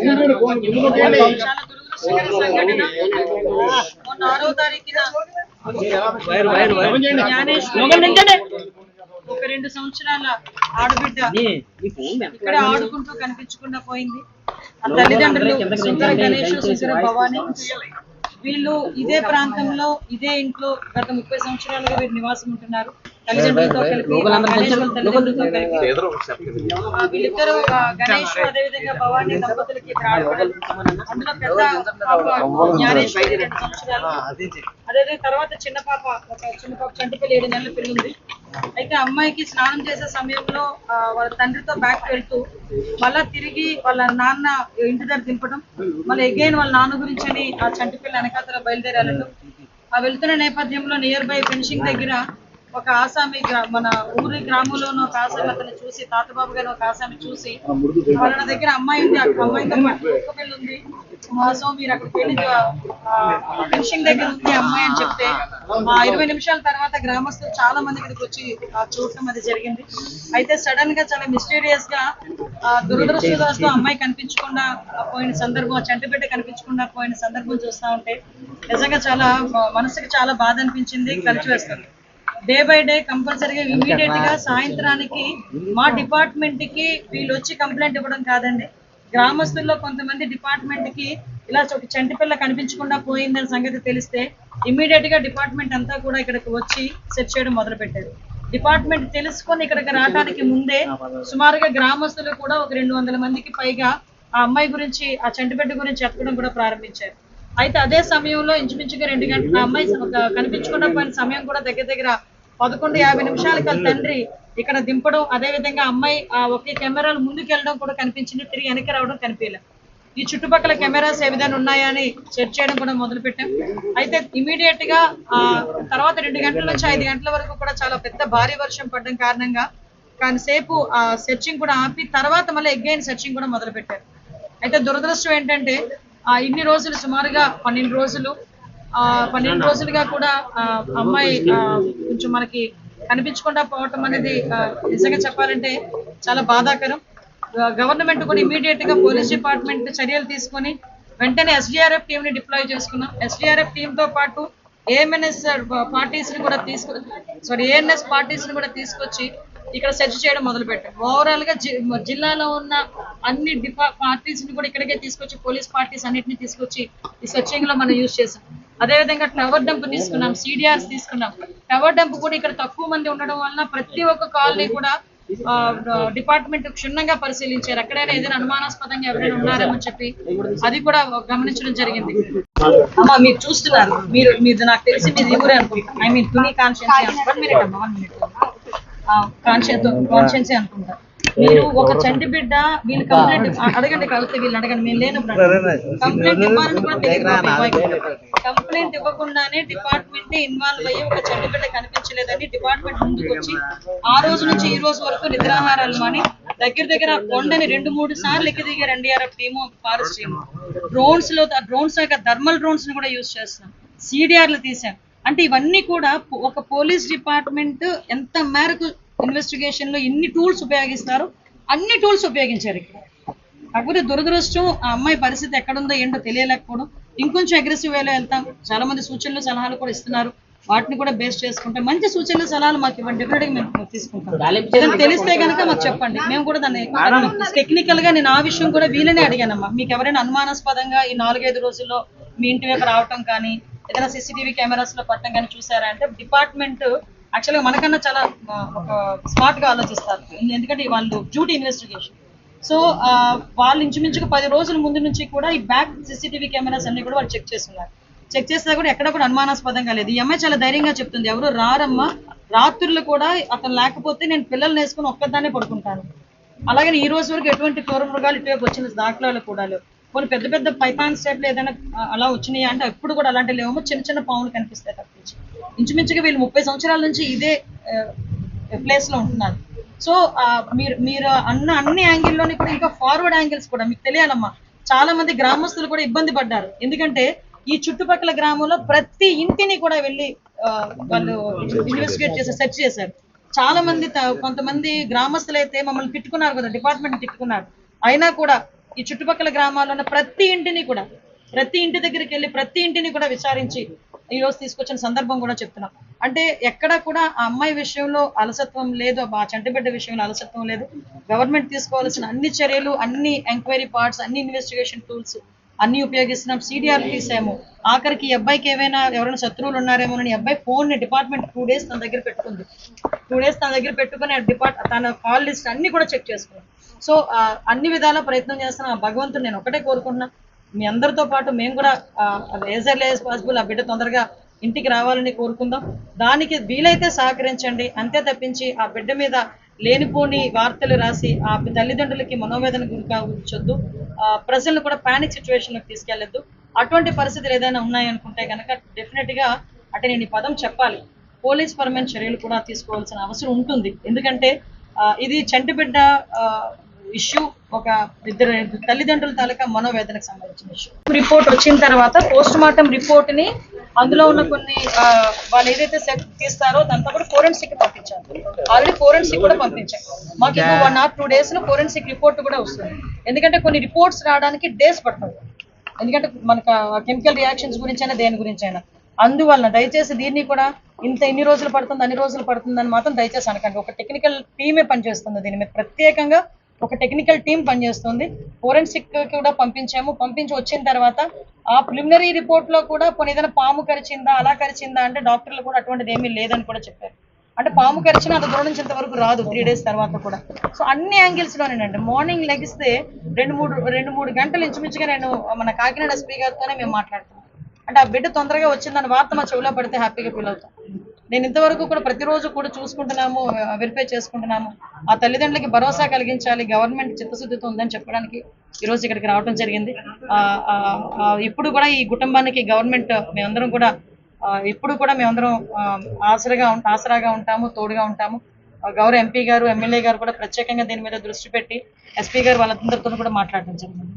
దురదృష్టకర సంఘటన. మొన్న 6వ తారీఖున ఒక 2 సంవత్సరాల ఆడబిడ్డ ఇక్కడ ఆడుకుంటూ కనిపించకుండా పోయింది. ఆ తల్లిదండ్రులు సుందర గణేష్, సుందర భవాని, వీళ్ళు ఇదే ప్రాంతంలో ఇదే ఇంట్లో గత 30 సంవత్సరాలుగా వీరు నివాసం ఉంటున్నారు. తల్లిదండ్రులతో కలిపి వీళ్ళిద్దరూ గణేష్ అదేవిధంగా భవానీ దంపతులకి అందులో పెద్ద పాప జ్ఞానేశ్వరి 2 సంవత్సరాలు, అదేవిధంగా తర్వాత చిన్న పాప చంటిపల్లి 7 నెలల పిల్ల ఉంది. అయితే అమ్మాయికి స్నానం చేసే సమయంలో వాళ్ళ తండ్రితో బ్యాక్ వెళ్తూ మళ్ళా తిరిగి వాళ్ళ నాన్న ఇంటి దగ్గర దింపడం, మళ్ళీ ఎగైన్ వాళ్ళ నాన్న గురించి అని ఆ చంటిపల్లి వెనకాతల బయలుదేరాలటం. ఆ వెళ్తున్న నేపథ్యంలో నియర్ బై ఫినిషింగ్ దగ్గర ఒక ఆసామి మన ఊరి గ్రామంలోనూ ఒక ఆసామి అతను చూసి, తాతబాబు గారు ఒక ఆసామి చూసి వాళ్ళ దగ్గర అమ్మాయి ఉంది, అమ్మాయితో ఒక్క పెళ్ళి ఉంది, సో మీరు అక్కడికి వెళ్ళి ఫినిషింగ్ దగ్గర ఉంది అమ్మాయి అని చెప్తే 20 నిమిషాల తర్వాత గ్రామస్తులు చాలా మంది ఇక్కడికి వచ్చి చూడటం అది జరిగింది. అయితే సడన్ గా చాలా మిస్టీరియస్ గా దురదృష్టవశాత్తు అమ్మాయి కనిపించకుండా పోయిన సందర్భం, చంటిబిడ్డ కనిపించకుండా పోయిన సందర్భం చూస్తా ఉంటే నిజంగా చాలా మనసుకి చాలా బాధ అనిపించింది, కలిసి వేస్తుంది. డే బై డే కంపల్సరీగా ఇమీడియట్ గా సాయంత్రానికి మా డిపార్ట్మెంట్ కి వీళ్ళు వచ్చి కంప్లైంట్ ఇవ్వడం కాదండి, గ్రామస్తుల్లో కొంతమంది డిపార్ట్మెంట్ కి ఇలా ఒక చంటిపిల్ల కనిపించకుండా పోయిందని సంగతి తెలిస్తే ఇమీడియట్ గా డిపార్ట్మెంట్ అంతా కూడా ఇక్కడికి వచ్చి సెర్చ్ చేయడం మొదలు పెట్టారు. డిపార్ట్మెంట్ తెలుసుకొని ఇక్కడికి రావడానికి ముందే సుమారుగా గ్రామస్తులు కూడా ఒక 200 మందికి పైగా ఆ అమ్మాయి గురించి, ఆ చంటిబిడ్డ గురించి ఎత్తడం కూడా ప్రారంభించారు. అయితే అదే సమయంలో ఇంచుమించుగా 2 గంటల ఆ అమ్మాయి కనిపించకుండా పోయిన సమయం కూడా దగ్గర 11:50 తండ్రి ఇక్కడ దింపడం, అదే విధంగా అమ్మాయి ఒకే కెమెరాలు ముందుకు వెళ్ళడం కూడా కనిపించింది, తిరిగి వెనక్కి రావడం కనిపించలేదు. ఈ చుట్టుపక్కల కెమెరాస్ ఏ విధంగా ఉన్నాయా అని సెర్చ్ చేయడం కూడా మొదలు పెట్టాం. అయితే ఇమీడియట్ గా తర్వాత 2 గంటల నుంచి 5 గంటల వరకు కూడా చాలా పెద్ద భారీ వర్షం పడడం కారణంగా కాసేపు సెర్చింగ్ కూడా ఆపి తర్వాత మళ్ళీ ఎగైన్ సెర్చింగ్ కూడా మొదలు పెట్టారు. అయితే దురదృష్టం ఏంటంటే ఇన్ని రోజులు సుమారుగా 12 రోజులుగా కూడా అమ్మాయి కొంచెం మనకి కనిపించకుండా పోవటం అనేది నిజంగా చెప్పాలంటే చాలా బాధాకరం. గవర్నమెంట్ కూడా ఇమీడియట్ గా పోలీస్ డిపార్ట్మెంట్ చర్యలు తీసుకొని వెంటనే ఎస్డిఆర్ఎఫ్ టీమ్ ని డిప్లాయ్ చేసుకున్నాం. ఎస్డిఆర్ఎఫ్ టీమ్ తో పాటు ఏఎన్ఎస్ పార్టీస్ ని కూడా తీసుకొచ్చి ఇక్కడ సెర్చ్ చేయడం మొదలు పెట్టాం. ఓవరాల్ గా జిల్లాలో ఉన్న అన్ని పార్టీస్ ని కూడా ఇక్కడికే తీసుకొచ్చి, పోలీస్ పార్టీస్ అన్నిటిని తీసుకొచ్చి ఈ సెర్చింగ్ లో మనం యూజ్ చేసాం. అదేవిధంగా టవర్ డంప్ తీసుకున్నాం, సిడిఆర్స్ తీసుకున్నాం. టవర్ డంప్ కూడా ఇక్కడ తక్కువ మంది ఉండడం వలన ప్రతి ఒక్క కాలనీ కూడా డిపార్ట్మెంట్ క్షుణ్ణంగా పరిశీలించారు. ఎక్కడైనా ఏదైనా అనుమానాస్పదంగా ఎవరైనా ఉన్నారేమని చెప్పి అది కూడా గమనించడం జరిగింది. అమ్మా మీరు చూస్తున్నారు, మీరు నాకు తెలిసి మీరు ఊరే అనుకుంటా, ఐ మీన్ తుని కాన్షియన్సీ అనుకుంటా. మీరు ఒక చంటి బిడ్డ వీళ్ళు కంప్లైంట్ అడగండి, కలిస్తే వీళ్ళు అడగండి, మేము లేనప్పుడు కంప్లైంట్ ఇవ్వాలని కూడా తెలియదు. కంప్లైంట్ ఇవ్వకుండానే డిపార్ట్మెంట్ ఇన్వాల్వ్ అయ్యి ఒక చంటి బిడ్డ కనిపించలేదని డిపార్ట్మెంట్ ముందుకు వచ్చి ఆ రోజు నుంచి ఈ రోజు వరకు నిద్రాహారాలు మాని దగ్గర కొండని 2-3 సార్లు ఎక్కి దిగారు NDRF team, forest team. Drones thermal drones ని కూడా యూజ్ చేస్తాం, సిడిఆర్లు తీసాం. అంటే ఇవన్నీ కూడా ఒక పోలీస్ డిపార్ట్మెంట్ ఎంత మేరకు ఇన్వెస్టిగేషన్ లో ఎన్ని టూల్స్ ఉపయోగిస్తారు, అన్ని టూల్స్ ఉపయోగించారు ఇక్కడ. కాకపోతే దురదృష్టం ఆ అమ్మాయి పరిస్థితి ఎక్కడుందో ఏంటో తెలియలేకపోవడం. ఇంకొంచెం అగ్రెసివ్ వేలో వెళ్తాం. చాలా మంది సూచనలు సలహాలు కూడా ఇస్తున్నారు, వాటిని కూడా బేస్ చేసుకుంటే మంచి సూచనలు సలహాలు మాకు ఇవ్వండి, డెఫినెట్ గా మేము తీసుకుంటాం. ఏదైనా తెలిస్తే కనుక మాకు చెప్పండి, మేము కూడా దాన్ని టెక్నికల్ గా నేను ఆ విషయం కూడా వీళ్ళనే అడిగానమ్మా. మీకు ఎవరైనా అనుమానాస్పదంగా ఈ 4-5 రోజుల్లో మీ ఇంటి వైపు రావటం కానీ ఏదైనా సీసీటీవీ కెమెరాస్ లో పట్టడం కానీ చూసారా అంటే డిపార్ట్మెంట్ యాక్చువల్గా మనకన్నా చాలా ఒక స్మార్ట్ గా ఆలోచిస్తారు. ఎందుకంటే వాళ్ళు డ్యూటీ ఇన్వెస్టిగేషన్. సో వాళ్ళు ఇంచుమించుగా 10 రోజుల ముందు నుంచి కూడా ఈ బ్యాక్ సీసీటీవీ కెమెరాస్ అన్ని కూడా వాళ్ళు చెక్ చేస్తున్నారు. చెక్ చేసినా కూడా ఎక్కడ కూడా అనుమానాస్పదంగా లేదు. ఈ అమ్మాయి చాలా ధైర్యంగా చెప్తుంది, ఎవరు రారమ్మా, రాత్రులు కూడా అతను లేకపోతే నేను పిల్లల్ని వేసుకుని ఒక్కదాన్నే పడుకుంటాను. అలాగే ఈ రోజు వరకు ఎటువంటి క్రూర మృగాలు ఇటువైపు వచ్చిన దాఖలాలు కూడా లేవు. కొన్ని పెద్ద పైథాన్ స్టైప్లు ఏదైనా అలా వచ్చినాయా అంటే ఎప్పుడు కూడా అలాంటి లేవేమో, చిన్న పాములు కనిపిస్తాయి తప్పించి. ఇంచుమించుగా వీళ్ళు 30 సంవత్సరాల నుంచి ఇదే ప్లేస్ లో ఉంటున్నారు. సో మీరు అన్ని యాంగిల్లోని కూడా ఇంకా ఫార్వర్డ్ యాంగిల్స్ కూడా మీకు తెలియాలమ్మా. చాలా మంది గ్రామస్తులు కూడా ఇబ్బంది పడ్డారు, ఎందుకంటే ఈ చుట్టుపక్కల గ్రామంలో ప్రతి ఇంటిని కూడా వెళ్ళి వాళ్ళు ఇన్వెస్టిగేట్ చేసి సెర్చ్ చేశారు. చాలా మంది కొంతమంది గ్రామస్తులు అయితే మమ్మల్ని తిట్టుకున్నారు కదా, డిపార్ట్మెంట్ తిట్టుకున్నారు. అయినా కూడా ఈ చుట్టుపక్కల గ్రామాల్లో ఉన్న ప్రతి ఇంటి దగ్గరికి వెళ్ళి ప్రతి ఇంటిని కూడా విచారించి ఈ రోజు తీసుకొచ్చిన సందర్భం కూడా చెప్తున్నాం. అంటే ఎక్కడ కూడా ఆ అమ్మాయి విషయంలో అలసత్వం లేదు, ఆ చంటిబిడ్డ విషయంలో అలసత్వం లేదు. గవర్నమెంట్ తీసుకోవాల్సిన అన్ని చర్యలు, అన్ని ఎంక్వైరీ పార్ట్స్, అన్ని ఇన్వెస్టిగేషన్ టూల్స్ అన్ని ఉపయోగిస్తున్నాం. సిడిఆర్ తీసాము. ఆఖరికి ఈ అబ్బాయికి ఎవరైనా శత్రువులు ఉన్నారేమోనని ఈ అబ్బాయి ఫోన్ ని డిపార్ట్మెంట్ 2 days తన దగ్గర పెట్టుకుంది. 2 days తన దగ్గర పెట్టుకుని తన కాల్ లిస్ట్ అన్ని కూడా చెక్ చేసుకున్నాం. సో అన్ని విధాల ప్రయత్నం చేస్తున్నా. భగవంతుడు నేను ఒకటే కోరుకుంటున్నా, మీ అందరితో పాటు మేము కూడా యాజ్ ఎర్లీ యాజ్ పాసిబుల్ ఆ బిడ్డ తొందరగా ఇంటికి రావాలని కోరుకుందాం. దానికి వీలైతే సహకరించండి. అంతే తప్పించి ఆ బిడ్డ మీద లేనిపోని వార్తలు రాసి ఆ తల్లిదండ్రులకి మనోవేదన గురి కావచ్చొద్దు, ప్రజలను కూడా పానిక్ సిచ్యువేషన్లోకి తీసుకెళ్లొద్దు. అటువంటి పరిస్థితులు ఏదైనా ఉన్నాయనుకుంటే కనుక డెఫినెట్ గా అంటే నేను ఈ పదం చెప్పాలి, పోలీస్ పరమైన చర్యలు కూడా తీసుకోవాల్సిన అవసరం ఉంటుంది. ఎందుకంటే ఇది చంటిబిడ్డ ఇష్యూ, ఒక ఇద్దరు తల్లిదండ్రుల తాలూకా మనోవేదనకు సంబంధించిన ఇష్యూ. రిపోర్ట్ వచ్చిన తర్వాత పోస్ట్ మార్టం రిపోర్ట్ ని అందులో ఉన్న కొన్ని వాళ్ళు ఏదైతే తీస్తారో దాంతో కూడా ఫోరెన్సిక్ పంపించారు. ఆల్రెడీ ఫోరెన్సిక్ కూడా పంపించారు. మాకు ఇప్పుడు 1 or 2 days లో ఫోరెన్సిక్ రిపోర్ట్ కూడా వస్తుంది. ఎందుకంటే కొన్ని రిపోర్ట్స్ రావడానికి డేస్ పడుతుంది. ఎందుకంటే మనకు కెమికల్ రియాక్షన్స్ గురించైనా దేని గురించైనా. అందువలన దయచేసి దీన్ని కూడా ఇన్ని రోజులు పడుతుంది అన్ని రోజులు పడుతుందని మాత్రం దయచేసి అనకండి. ఒక టెక్నికల్ టీమే పనిచేస్తుంది దీని మీద, ప్రత్యేకంగా ఒక టెక్నికల్ టీం పనిచేస్తుంది. ఫోరెన్సిక్ కూడా పంపించి వచ్చిన తర్వాత ఆ ప్రిలిమినరీ రిపోర్ట్ లో కూడా కొన్ని ఏదైనా పాము కరిచిందా అలా కరిచిందా అంటే డాక్టర్లు కూడా అటువంటిది ఏమీ లేదని కూడా చెప్పారు. అంటే పాము కరిచినా అంత దూరం నుంచి ఇంతవరకు రాదు 3 days తర్వాత కూడా. సో అన్ని యాంగిల్స్ లోనేనండి. మార్నింగ్ లెగిస్తే 2-3 గంటలు ఇంచుమించుగా నేను మన కాకినాడ ఎస్పీ గారితోనే మేము మాట్లాడుతున్నాం. అంటే ఆ బిడ్డ తొందరగా వచ్చిందని వార్త మా చెవిలో పడితే హ్యాపీగా ఫీల్ అవుతాం. నేను ఇంతవరకు కూడా ప్రతిరోజు కూడా చూసుకుంటున్నాము, వెరిఫై చేసుకుంటున్నాము. ఆ తల్లిదండ్రులకి భరోసా కలిగించాలి, గవర్నమెంట్ చిత్తశుద్ధితో ఉందని చెప్పడానికి ఈరోజు ఇక్కడికి రావడం జరిగింది. ఇప్పుడు కూడా ఈ కుటుంబానికి గవర్నమెంట్ మేమందరం కూడా ఎప్పుడు కూడా మేమందరం ఆసరాగా ఉంటాము, తోడుగా ఉంటాము. గౌరవ ఎంపీ గారు, ఎమ్మెల్యే గారు కూడా ప్రత్యేకంగా దీని మీద దృష్టి పెట్టి ఎస్పీ గారు వాళ్ళందరితో కూడా మాట్లాడడం జరిగింది.